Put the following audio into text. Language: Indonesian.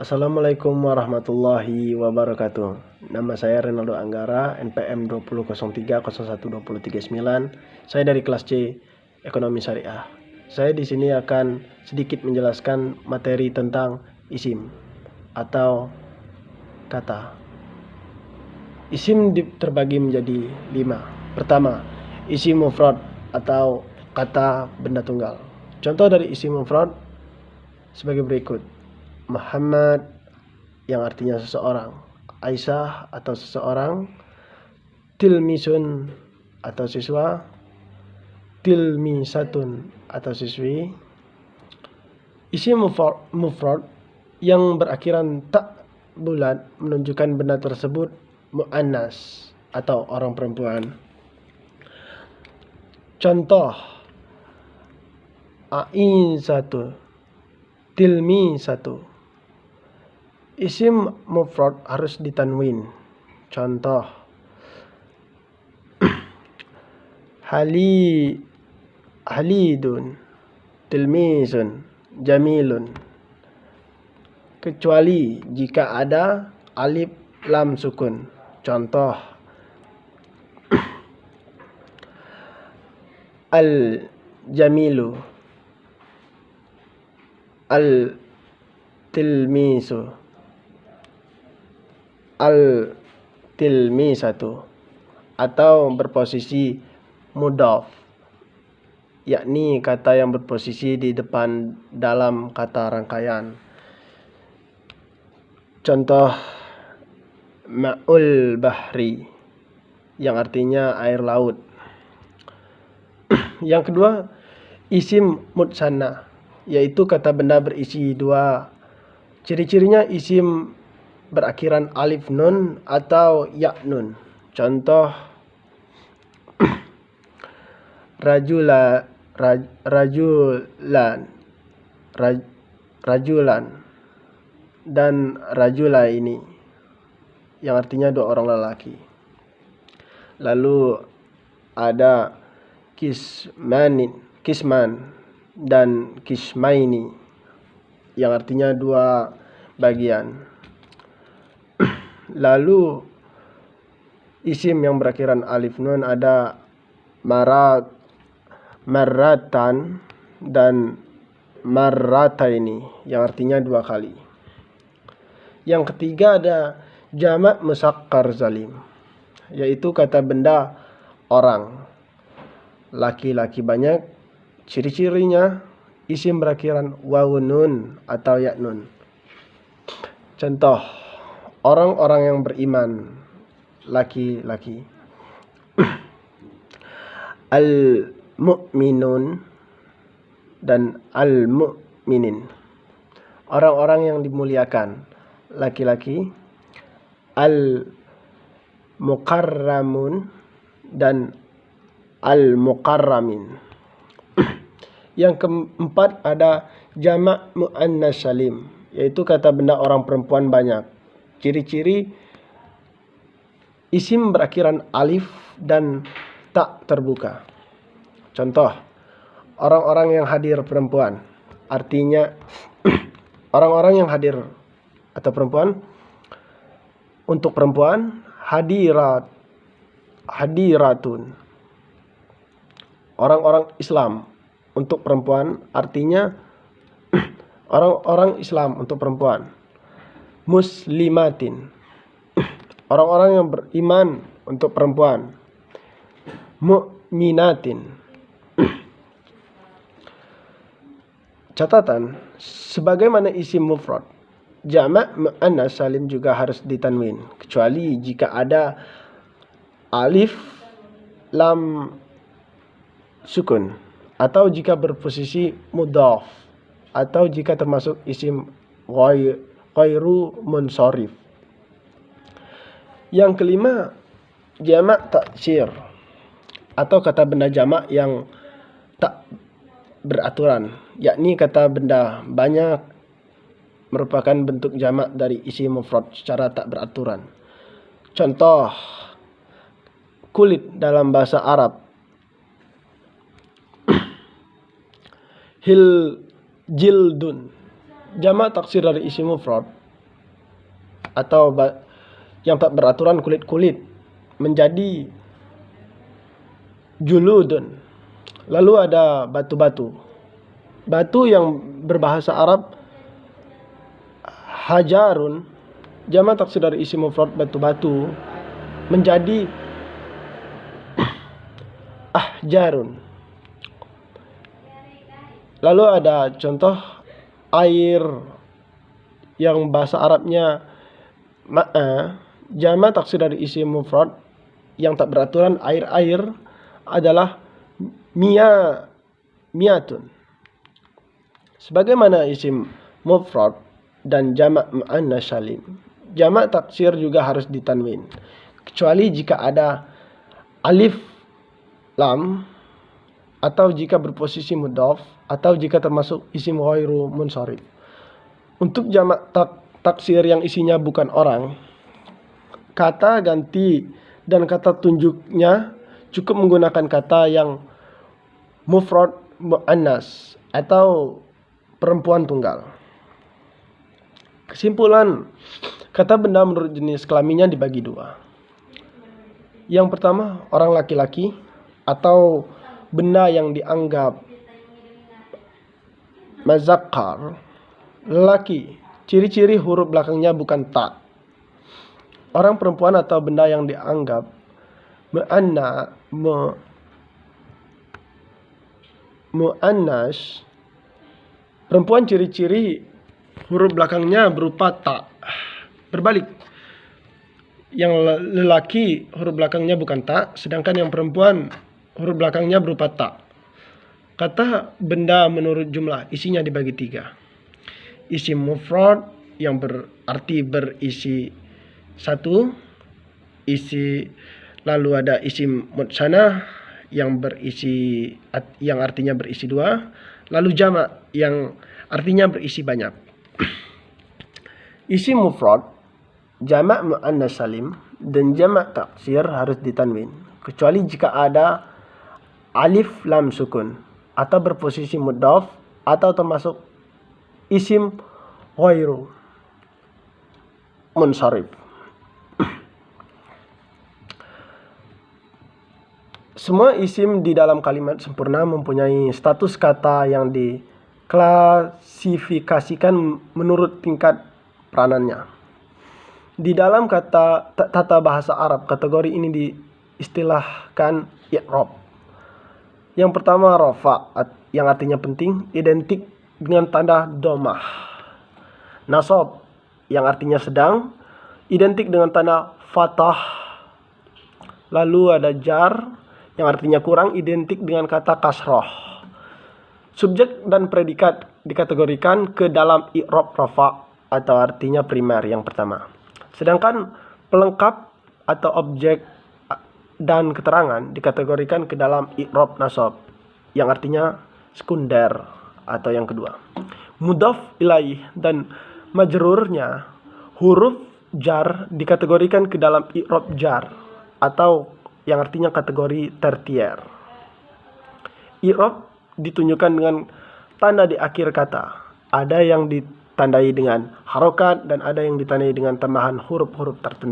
Assalamualaikum warahmatullahi wabarakatuh. Nama saya Renaldo Anggara, NPM 2003012039. Saya dari kelas C Ekonomi Syariah. Saya di sini akan sedikit menjelaskan materi tentang isim atau kata. Isim terbagi menjadi 5. Pertama, isim mufrad atau kata benda tunggal. Contoh dari isim mufrad sebagai berikut. Muhammad yang artinya seseorang, Aisyah atau seseorang, tilmisun atau siswa, tilmisatun atau siswi. Isim mufrad yang berakhiran tak bulat menunjukkan benda tersebut muannas atau orang perempuan. Contoh, aizatu, tilmisatu. Isim mufrad harus ditanwin. Contoh, halidun, tilmisun, jamilun. Kecuali jika ada alif lam sukun. Contoh, al-jamilu, al-tilmisu, al-tilmisatu, atau berposisi mudhaf, yakni kata yang berposisi di depan dalam kata rangkaian. Contoh, ma'ul bahri yang artinya air laut. Yang kedua, isim mutsanna, yaitu kata benda berisi dua. Ciri-cirinya isim berakhiran alif nun atau ya nun. Contoh, rajulan, dan rajula ini yang artinya dua orang lelaki. Lalu ada kisman dan kismaini yang artinya dua bagian. Lalu isim yang berakhiran alif nun ada marratan dan marrataini yang artinya dua kali. Yang ketiga ada jamak musakkar zalim, yaitu kata benda orang, laki-laki banyak. Ciri-cirinya isim berakhiran wawun nun atau ya nun. Contoh, orang-orang yang beriman, laki-laki. Al-mu'minun dan al-mu'minin, orang-orang yang dimuliakan, laki-laki. Al-mukarramun dan al-mukarramin. Yang keempat ada jamak muannas salim, yaitu kata benda orang perempuan banyak. Ciri-ciri isim berakhiran alif dan tak terbuka. Contoh, orang-orang yang hadir perempuan, artinya orang-orang yang hadir atau perempuan. Untuk perempuan, hadiratun. Orang-orang Islam untuk perempuan, artinya orang-orang Islam untuk perempuan. Muslimatin, orang-orang yang beriman untuk perempuan. Mu'minatin. Catatan, sebagaimana isim mufrad, jamak muannas salim juga harus ditanwin, kecuali jika ada alif lam sukun, atau jika berposisi mudhaf, atau jika termasuk isim ghairu munsharif. Yang kelima, jamak taksir atau kata benda jamak yang tak beraturan, yakni kata benda banyak merupakan bentuk jamak dari isim mufrad secara tak beraturan. Contoh, kulit dalam bahasa Arab, jildun. Jamak taksir dari isim mufrad atau yang tak beraturan kulit-kulit menjadi juludun. Lalu ada batu-batu. Batu yang berbahasa Arab hajarun, jamak taksir dari isim mufrad batu-batu menjadi ahjarun. Lalu ada contoh air yang bahasa Arabnya ma'a, jamak taksir dari isim mufrad yang tak beraturan air-air adalah miyatun. Sebagaimana isim mufrad dan jamak muannas salim, jamak taksir juga harus ditanwin, kecuali jika ada alif lam, atau jika berposisi mudhaf, atau jika termasuk isim ghairu munsharif. Untuk jamak taksir yang isinya bukan orang, kata ganti dan kata tunjuknya cukup menggunakan kata yang mufrad muannas atau perempuan tunggal. Kesimpulan, kata benda menurut jenis kelaminnya dibagi dua. Yang pertama, orang laki-laki atau benda yang dianggap mazakkar, lelaki. Ciri-ciri huruf belakangnya bukan ta. Orang perempuan atau benda yang dianggap muannas, perempuan, ciri-ciri huruf belakangnya berupa ta. Berbalik, yang lelaki huruf belakangnya bukan ta, sedangkan yang perempuan huruf belakangnya berupa ta. Kata benda menurut jumlah isinya dibagi tiga. Isim mufrad yang berarti berisi satu, lalu ada isim mutsanah yang artinya berisi dua, lalu jamak yang artinya berisi banyak. Isim mufrad, jamak muannas salim, dan jamak taksir harus ditanwin, kecuali jika ada alif lam sukun atau berposisi mudhaf atau termasuk isim ghairu munsharif. Semua isim di dalam kalimat sempurna mempunyai status kata yang diklasifikasikan menurut tingkat peranannya. Di dalam tata bahasa Arab, kategori ini diistilahkan i'rab. Yang pertama, rafa, yang artinya penting, identik dengan tanda domah. Nasab, yang artinya sedang, identik dengan tanda fathah. Lalu ada jar, yang artinya kurang, identik dengan kata kasroh. Subjek dan predikat dikategorikan ke dalam i'rab rafa atau artinya primer yang pertama. Sedangkan pelengkap atau objek dan keterangan dikategorikan ke dalam i'rab nasab yang artinya sekunder atau yang kedua. Mudhaf ilaih dan majrurnya huruf jar dikategorikan ke dalam i'rab jar atau yang artinya kategori tertier. I'rab ditunjukkan dengan tanda di akhir kata. Ada yang ditandai dengan harokat dan ada yang ditandai dengan tambahan huruf-huruf tertentu.